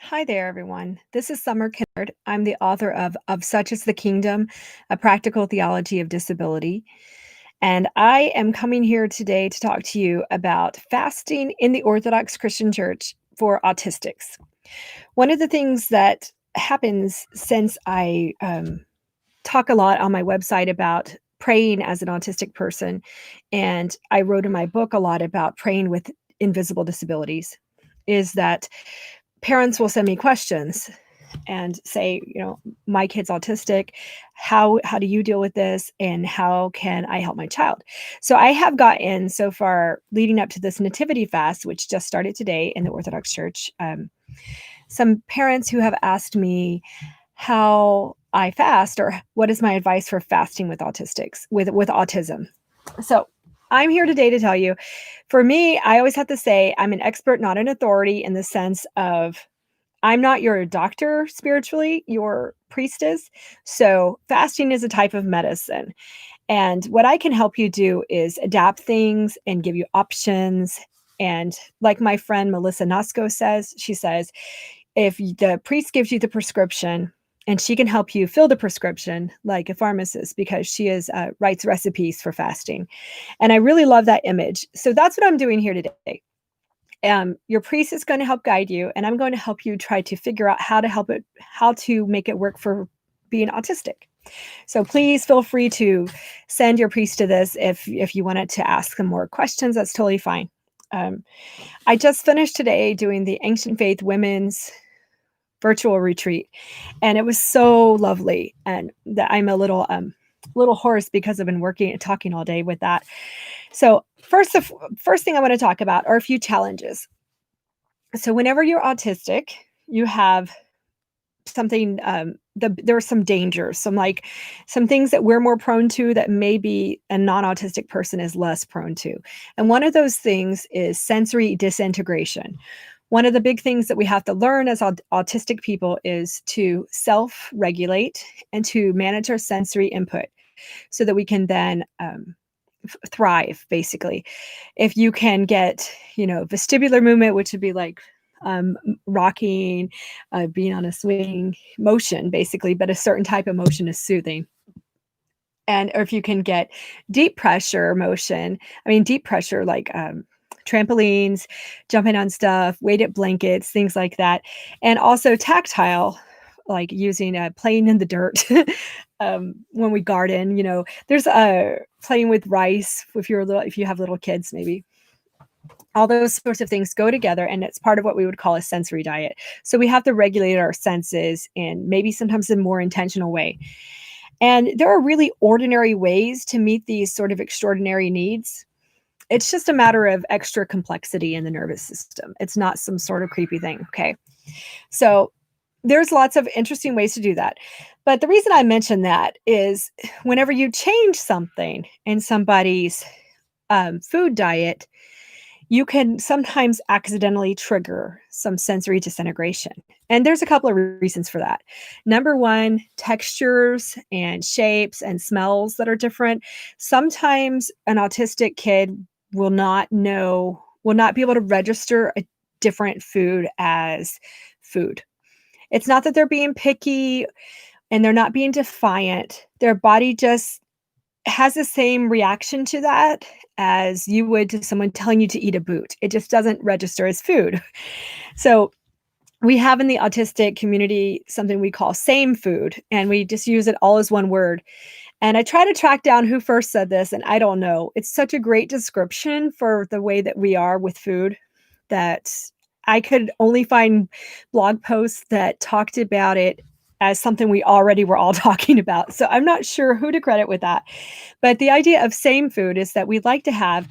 Hi there, everyone. This is Summer Kinnard. I'm the author of Such is the Kingdom, A Practical Theology of Disability. And I am coming here today to talk to you about fasting in the Orthodox Christian Church for autistics. One of the things that happens since I talk a lot on my website about praying as an autistic person, and I wrote in my book a lot about praying with invisible disabilities, is that parents will send me questions and say, my kid's autistic. How do you deal with this? And how can I help my child? So I have gotten so far leading up to this nativity fast, which just started today in the Orthodox Church, some parents who have asked me how I fast or what is my advice for fasting with autistics, with autism. So I'm here today to tell you, for me, I always have to say I'm an expert, not an authority, in the sense of I'm not your doctor spiritually, your priestess. So fasting is a type of medicine. And what I can help you do is adapt things and give you options. And like my friend Melissa Nosko says, she says, if the priest gives you the prescription and she can help you fill the prescription like a pharmacist, because she writes recipes for fasting. And I really love that image. So that's what I'm doing here today. Your priest is going to help guide you, and I'm going to help you try to figure out how to make it work for being autistic. So please feel free to send your priest to this if you wanted to ask them more questions. That's totally fine. I just finished today doing the Ancient Faith Women's virtual retreat, and it was so lovely. And that I'm a little hoarse because I've been working and talking all day with that. So the first thing I want to talk about are a few challenges. So whenever you're autistic, you have something, there are some dangers, some things that we're more prone to that maybe a non-autistic person is less prone to. And one of those things is sensory disintegration. One of the big things that we have to learn as autistic people is to self-regulate and to manage our sensory input so that we can then thrive, basically. If you can get, vestibular movement, which would be like rocking, being on a swing motion, basically, but a certain type of motion is soothing. Or if you can get deep pressure motion, deep pressure, like trampolines, jumping on stuff, weighted blankets, things like that. And also tactile, like using playing in the dirt when we garden. There's playing with rice if you have little kids, maybe. All those sorts of things go together, and it's part of what we would call a sensory diet. So we have to regulate our senses in maybe sometimes a more intentional way. And there are really ordinary ways to meet these sort of extraordinary needs. It's just a matter of extra complexity in the nervous system. It's not some sort of creepy thing. Okay. So there's lots of interesting ways to do that. But the reason I mention that is whenever you change something in somebody's food diet, you can sometimes accidentally trigger some sensory disintegration. And there's a couple of reasons for that. Number one, textures and shapes and smells that are different. Sometimes an autistic kid will not be able to register a different food as food. It's not that they're being picky and they're not being defiant. Their body just has the same reaction to that as you would to someone telling you to eat a boot. It just doesn't register as food. So we have in the autistic community something we call same food, and we just use it all as one word. And I try to track down who first said this, and I don't know. It's such a great description for the way that we are with food that I could only find blog posts that talked about it as something we already were all talking about. So I'm not sure who to credit with that. But the idea of same food is that we'd like to have,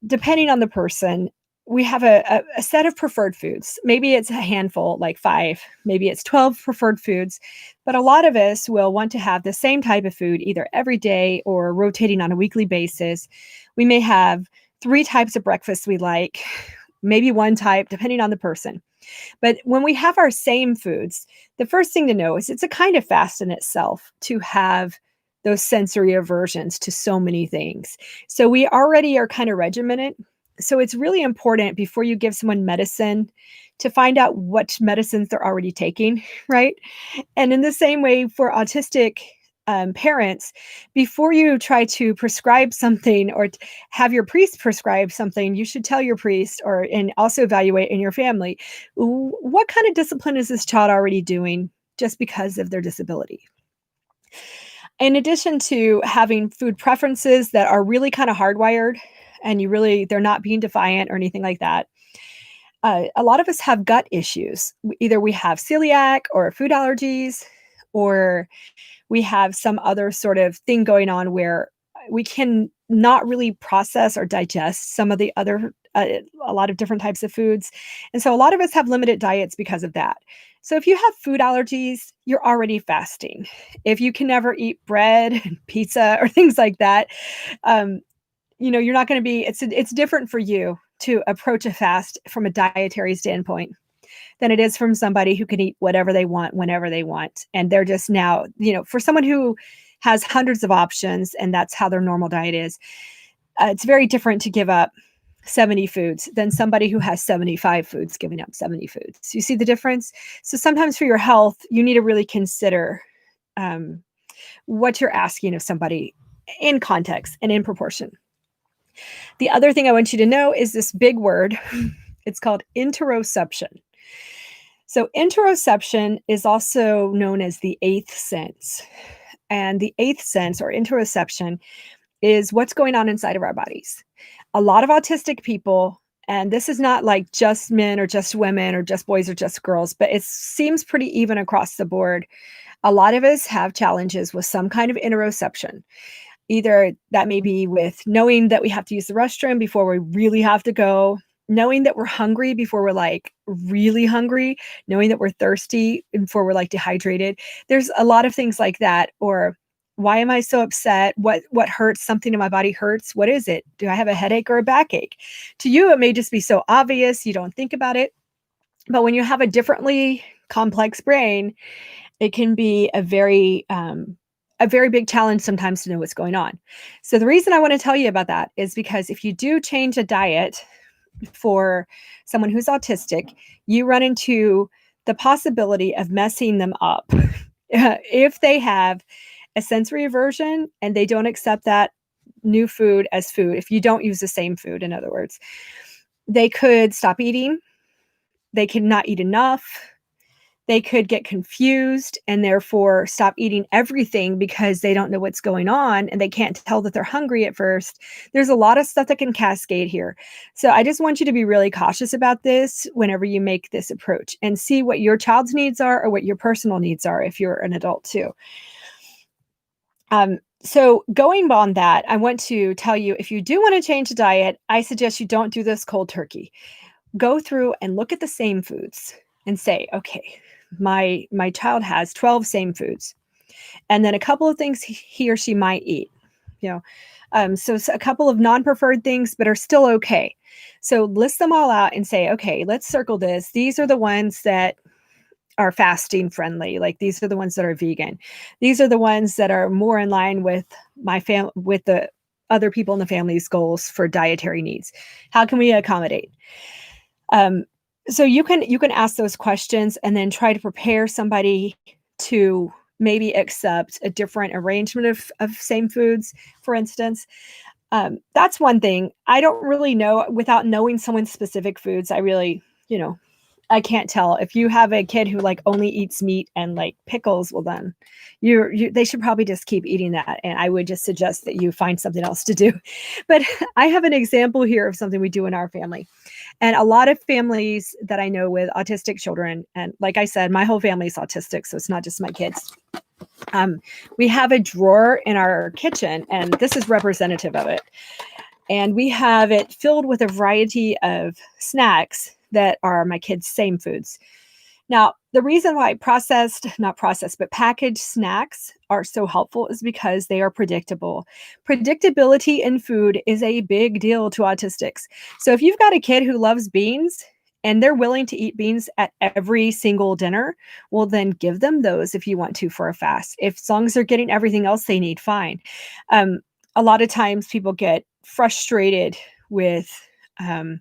depending on the person, we have a set of preferred foods. Maybe it's a handful, like 5, maybe it's 12 preferred foods. But a lot of us will want to have the same type of food either every day or rotating on a weekly basis. We may have 3 types of breakfast we like, maybe 1 type, depending on the person. But when we have our same foods, the first thing to know is it's a kind of fast in itself to have those sensory aversions to so many things. So we already are kind of regimented. So it's really important before you give someone medicine to find out what medicines they're already taking, right? And in the same way for autistic parents, before you try to prescribe something or have your priest prescribe something, you should tell your priest or and also evaluate in your family what kind of discipline is this child already doing just because of their disability. In addition to having food preferences that are really kind of hardwired and they're not being defiant or anything like that. A lot of us have gut issues. Either we have celiac or food allergies, or we have some other sort of thing going on where we can not really process or digest some of the other a lot of different types of foods. And so a lot of us have limited diets because of that. So if you have food allergies, you're already fasting. If you can never eat bread and pizza or things like that, um, you're not going to be it's different for you to approach a fast from a dietary standpoint than it is from somebody who can eat whatever they want whenever they want. And they're just now, for someone who has hundreds of options and that's how their normal diet is, it's very different to give up 70 foods than somebody who has 75 foods giving up 70 foods. You see the difference? So sometimes for your health, you need to really consider um, what you're asking of somebody in context and in proportion. The other thing I want you to know is this big word. It's called interoception. So interoception is also known as the eighth sense. And the eighth sense or interoception is what's going on inside of our bodies. A lot of autistic people, and this is not like just men or just women or just boys or just girls, but it seems pretty even across the board. A lot of us have challenges with some kind of interoception. Either that may be with knowing that we have to use the restroom before we really have to go, knowing that we're hungry before we're like really hungry, knowing that we're thirsty before we're like dehydrated. There's a lot of things like that. Or why am I so upset? What hurts? Something in my body hurts. What is it? Do I have a headache or a backache? To you, it may just be so obvious. You don't think about it. But when you have a differently complex brain, it can be a very big challenge sometimes to know what's going on. So the reason I want to tell you about that is because if you do change a diet for someone who's autistic, you run into the possibility of messing them up. If they have a sensory aversion and they don't accept that new food as food, if you don't use the same food, in other words, they could stop eating. They could not eat enough. They could get confused and therefore stop eating everything because they don't know what's going on and they can't tell that they're hungry at first. There's a lot of stuff that can cascade here. So I just want you to be really cautious about this whenever you make this approach and see what your child's needs are or what your personal needs are if you're an adult too. So going on that, I want to tell you, if you do want to change the diet, I suggest you don't do this cold turkey. Go through and look at the same foods and say, okay, my child has 12 same foods, and then a couple of things he or she might eat, you know, so a couple of non-preferred things but are still okay. So list them all out and say, okay, let's circle this. These are the ones that are fasting friendly, like these are the ones that are vegan. These are the ones that are more in line with with the other people in the family's goals for dietary needs. How can we accommodate? So you can ask those questions and then try to prepare somebody to maybe accept a different arrangement of same foods, for instance. That's one thing. I don't really know without knowing someone's specific foods. I really, I can't tell. If you have a kid who like only eats meat and like pickles, well then they should probably just keep eating that. And I would just suggest that you find something else to do. But I have an example here of something we do in our family. And a lot of families that I know with autistic children, and like I said, my whole family is autistic, so it's not just my kids. We have a drawer in our kitchen, and this is representative of it. And we have it filled with a variety of snacks that are my kids' same foods. Now, the reason why packaged snacks are so helpful is because they are predictable. Predictability in food is a big deal to autistics. So if you've got a kid who loves beans and they're willing to eat beans at every single dinner, well, then give them those if you want to for a fast. If as long as they're getting everything else they need, fine. A lot of times people get frustrated with um,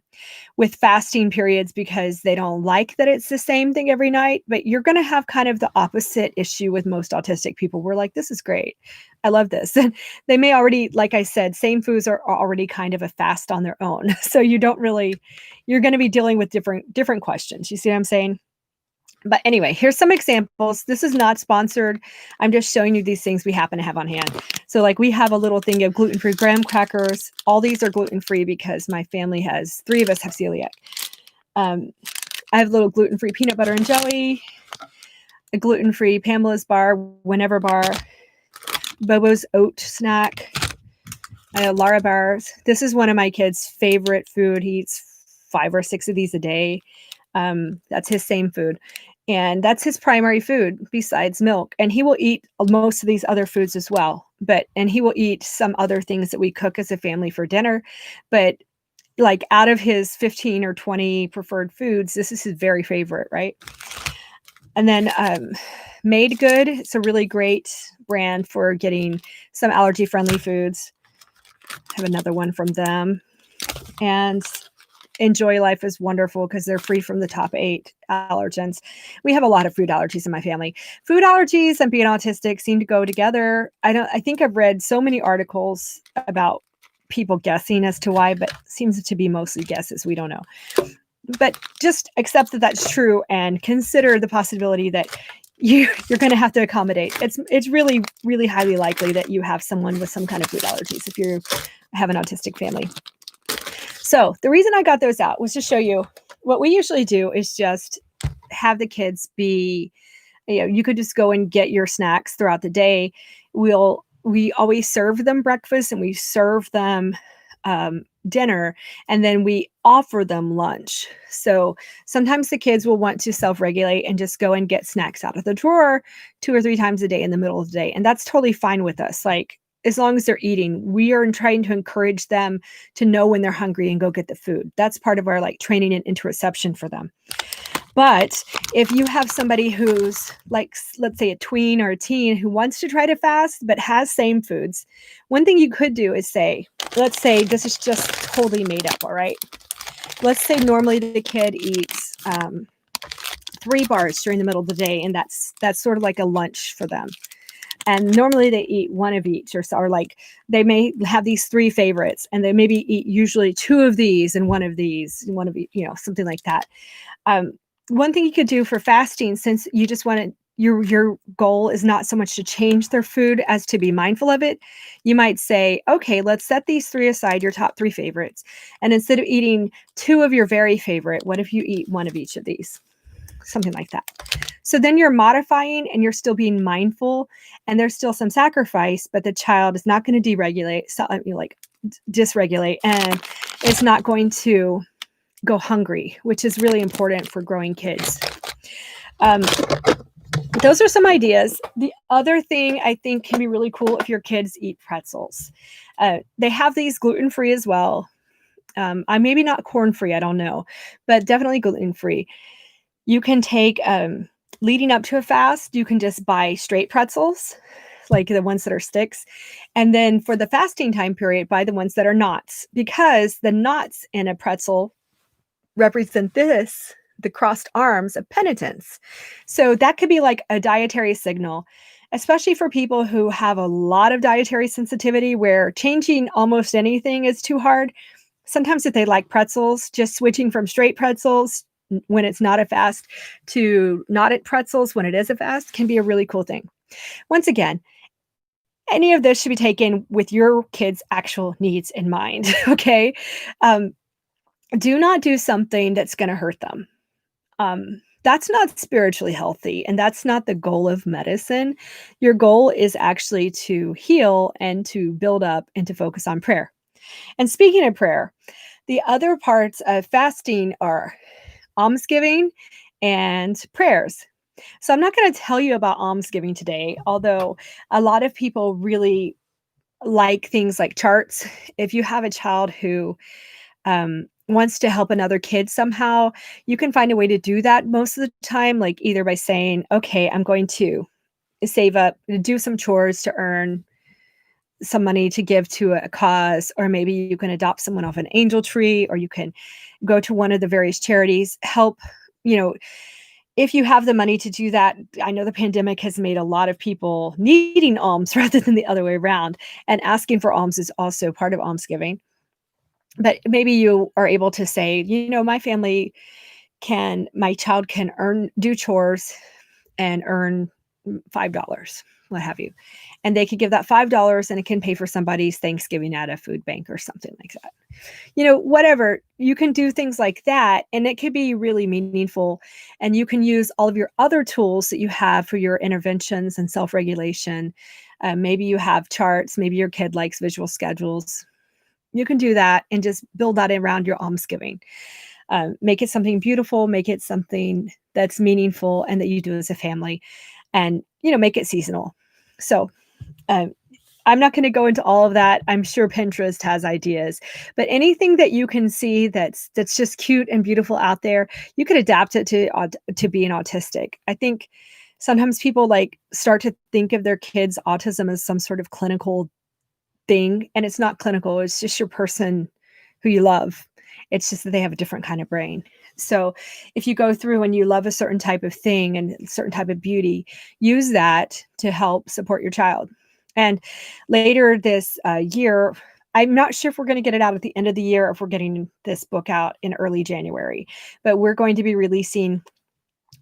with fasting periods because they don't like that it's the same thing every night. But you're going to have kind of the opposite issue with most autistic people. We're like, this is great. I love this. And they may already, like I said, same foods are already kind of a fast on their own. So you don't really, you're going to be dealing with different questions. You see what I'm saying? But anyway, here's some examples. This is not sponsored. I'm just showing you these things we happen to have on hand. So like we have a little thing of gluten-free graham crackers. All these are gluten-free because my family has, 3 of us have celiac. I have a little gluten-free peanut butter and jelly, a gluten-free Pamela's bar, whenever bar, Bobo's oat snack, Lara bars. This is one of my kids' favorite food. He eats 5 or 6 of these a day. That's his same food. And that's his primary food besides milk. And he will eat most of these other foods as well. And he will eat some other things that we cook as a family for dinner. But like out of his 15 or 20 preferred foods, this is his very favorite, right? And then Made Good. It's a really great brand for getting some allergy-friendly foods. I have another one from them. And Enjoy Life is wonderful because they're free from the top 8 allergens. We have a lot of food allergies in my family. Food allergies and being autistic seem to go together. I think I've read so many articles about people guessing as to why, but seems to be mostly guesses. We don't know. But just accept that that's true and consider the possibility that you're going to have to accommodate. It's really, really highly likely that you have someone with some kind of food allergies if you have an autistic family. So the reason I got those out was to show you what we usually do is just have the kids be, you could just go and get your snacks throughout the day. We always serve them breakfast and we serve them dinner, and then we offer them lunch. So sometimes the kids will want to self-regulate and just go and get snacks out of the drawer 2 or 3 times a day in the middle of the day. And that's totally fine with us. Like, as long as they're eating, we are trying to encourage them to know when they're hungry and go get the food. That's part of our like training and interoception for them. But if you have somebody who's like, let's say a tween or a teen who wants to try to fast but has same foods, one thing you could do is say, let's say this is just totally made up, all right? Let's say normally the kid eats 3 bars during the middle of the day, and that's sort of like a lunch for them. And normally they eat 1 of each, or like they may have these 3 favorites, and they maybe eat usually 2 of these and 1 of these, and 1 of, something like that. One thing you could do for fasting, since you just want to, your goal is not so much to change their food as to be mindful of it, you might say, okay, let's set these 3 aside, your top 3 favorites. And instead of eating 2 of your very favorite, what if you eat 1 of each of these? Something like that. So then you're modifying and you're still being mindful, and there's still some sacrifice, but the child is not going to deregulate, dysregulate, and it's not going to go hungry, which is really important for growing kids. Those are some ideas. The other thing I think can be really cool if your kids eat pretzels. They have these gluten-free as well. I maybe not corn-free, I don't know, but definitely gluten-free. You can take, leading up to a fast, you can just buy straight pretzels, like the ones that are sticks. And then for the fasting time period, buy the ones that are knots, because the knots in a pretzel represent the crossed arms of penitence. So that could be like a dietary signal, especially for people who have a lot of dietary sensitivity where changing almost anything is too hard. Sometimes if they like pretzels, just switching from straight pretzels when it's not a fast to knotted pretzels when it is a fast can be a really cool thing. Once again, any of this should be taken with your kids' actual needs in mind, okay? Do not do something that's going to hurt them. That's not spiritually healthy, and that's not the goal of medicine. Your goal is actually to heal and to build up and to focus on prayer. And speaking of prayer, the other parts of fasting are almsgiving and prayers. So I'm not going to tell you about almsgiving today, although a lot of people really like things like charts. If you have a child who wants to help another kid somehow, you can find a way to do that most of the time, like either by saying, okay, I'm going to save up, do some chores to earn some money to give to a cause, or maybe you can adopt someone off an angel tree, or you can go to one of the various charities, help, you know, if you have the money to do that. I know the pandemic has made a lot of people needing alms rather than the other way around, and asking for alms is also part of almsgiving. But maybe you are able to say, my child can do chores and earn $5, what have you. And they could give that $5 and it can pay for somebody's Thanksgiving at a food bank or something like that. Whatever. You can do things like that, and it could be really meaningful. And you can use all of your other tools that you have for your interventions and self-regulation. Maybe you have charts. Maybe your kid likes visual schedules. You can do that and just build that around your almsgiving. Make it something beautiful, make it something that's meaningful and that you do as a family, and, make it seasonal. So, I'm not going to go into all of that. I'm sure Pinterest has ideas, but anything that you can see that's just cute and beautiful out there, you could adapt it to being autistic. I think sometimes people start to think of their kids' autism as some sort of clinical thing, and it's not clinical. It's just your person who you love. It's just that they have a different kind of brain. So if you go through and you love a certain type of thing and a certain type of beauty, use that to help support your child. And later this year, I'm not sure if we're going to get it out at the end of the year or if we're getting this book out in early January, but we're going to be releasing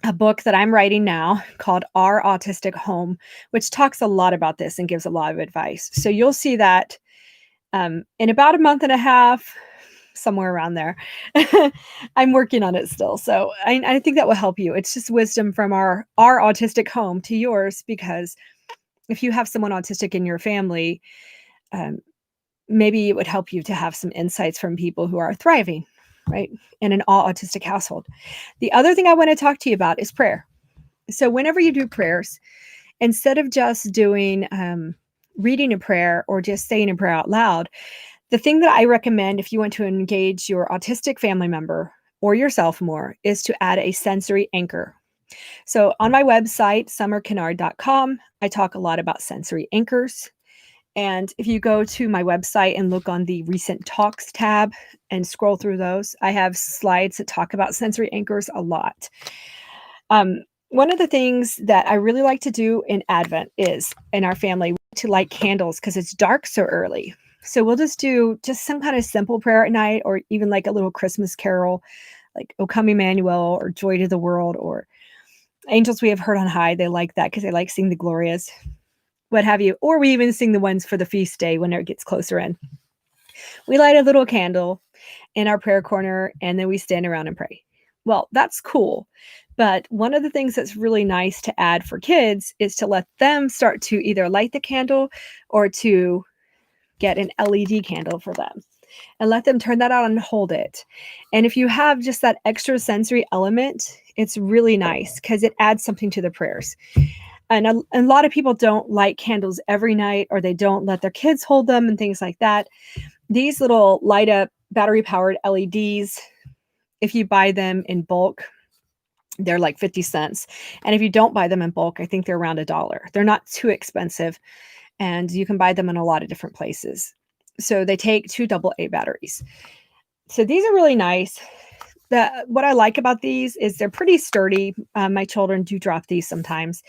a book that I'm writing now called Our Autistic Home, which talks a lot about this and gives a lot of advice. So you'll see that in about a month and a half, somewhere around there. I'm working on it still. So I think that will help you. It's just wisdom from our autistic home to yours, because if you have someone autistic in your family, maybe it would help you to have some insights from people who are thriving, right, in an all autistic household. The other thing I want to talk to you about is prayer. So whenever you do prayers, instead of just doing reading a prayer or just saying a prayer out loud, the thing that I recommend if you want to engage your autistic family member or yourself more is to add a sensory anchor. So on my website, summerkennard.com, I talk a lot about sensory anchors. And if you go to my website and look on the recent talks tab and scroll through those, I have slides that talk about sensory anchors a lot. One of the things that I really like to do in Advent is, in our family, to light candles because it's dark so early. So we'll just do some kind of simple prayer at night, or even like a little Christmas carol, like O Come Emmanuel or Joy to the World or Angels We Have Heard on High. They like that because they like singing the Glorias, what have you. Or we even sing the ones for the feast day when it gets closer in. We light a little candle in our prayer corner, and then we stand around and pray. Well, that's cool. But one of the things that's really nice to add for kids is to let them start to either light the candle or to get an LED candle for them and let them turn that on and hold it. And if you have just that extra sensory element, it's really nice because it adds something to the prayers. And a lot of people don't light candles every night, or they don't let their kids hold them and things like that. These little light up battery powered LEDs, if you buy them in bulk, they're like 50 cents. And if you don't buy them in bulk, I think they're around $1. They're not too expensive, and you can buy them in a lot of different places. So they take 2 AA batteries. So these are really nice. What I like about these is they're pretty sturdy. My children do drop these sometimes.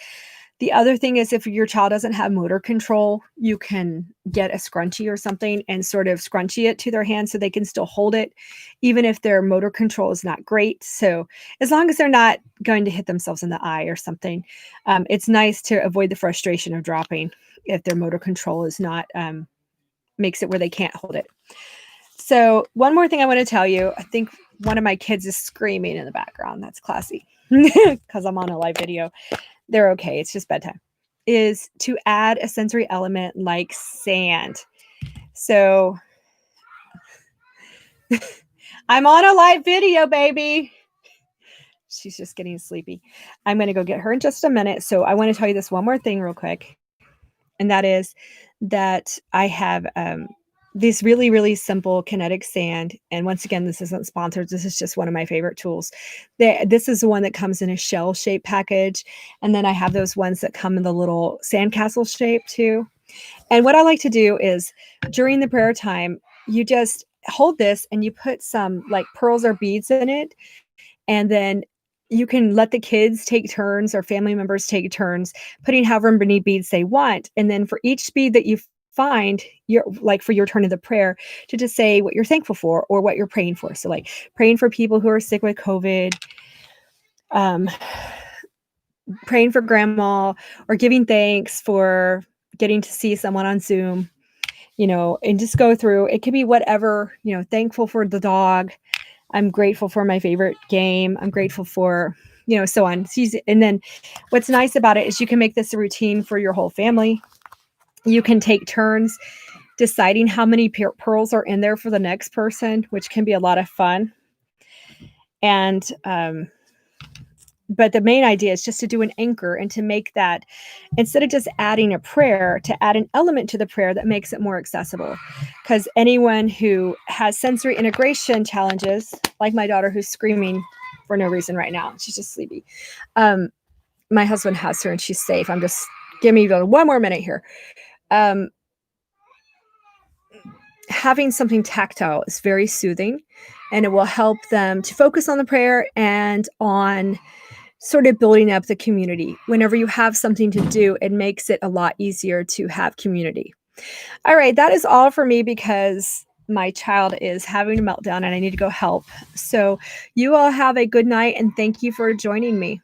The other thing is, if your child doesn't have motor control, you can get a scrunchie or something and sort of scrunchie it to their hand so they can still hold it, even if their motor control is not great. So as long as they're not going to hit themselves in the eye or something, it's nice to avoid the frustration of dropping if their motor control is not, makes it where they can't hold it. So one more thing I want to tell you, I think one of my kids is screaming in the background. That's classy because I'm on a live video. They're okay. It's just bedtime. Is to add a sensory element like sand. So I'm on a live video, baby. She's just getting sleepy. I'm going to go get her in just a minute. So I want to tell you this one more thing real quick. And that is that I have this really, really simple kinetic sand. And once again, this isn't sponsored. This is just one of my favorite tools. This is the one that comes in a shell-shaped package. And then I have those ones that come in the little sandcastle shape too. And what I like to do is during the prayer time, you just hold this and you put some like pearls or beads in it. And then you can let the kids take turns or family members take turns putting however many beads they want. And then for each bead that you find, your like for your turn of the prayer, to just say what you're thankful for or what you're praying for. So like praying for people who are sick with COVID, um, praying for grandma, or giving thanks for getting to see someone on Zoom, and just go through. It could be whatever, thankful for the dog. I'm grateful for my favorite game. I'm grateful for, so on. And then what's nice about it is you can make this a routine for your whole family. You can take turns deciding how many pearls are in there for the next person, which can be a lot of fun. And, but the main idea is just to do an anchor and to make that, instead of just adding a prayer, to add an element to the prayer that makes it more accessible. Because anyone who has sensory integration challenges, like my daughter who's screaming for no reason right now, she's just sleepy. My husband has her and she's safe. Give me one more minute here. Having something tactile is very soothing, and it will help them to focus on the prayer and on sort of building up the community. Whenever you have something to do, it makes it a lot easier to have community. All right, that is all for me because my child is having a meltdown and I need to go help. So you all have a good night and thank you for joining me.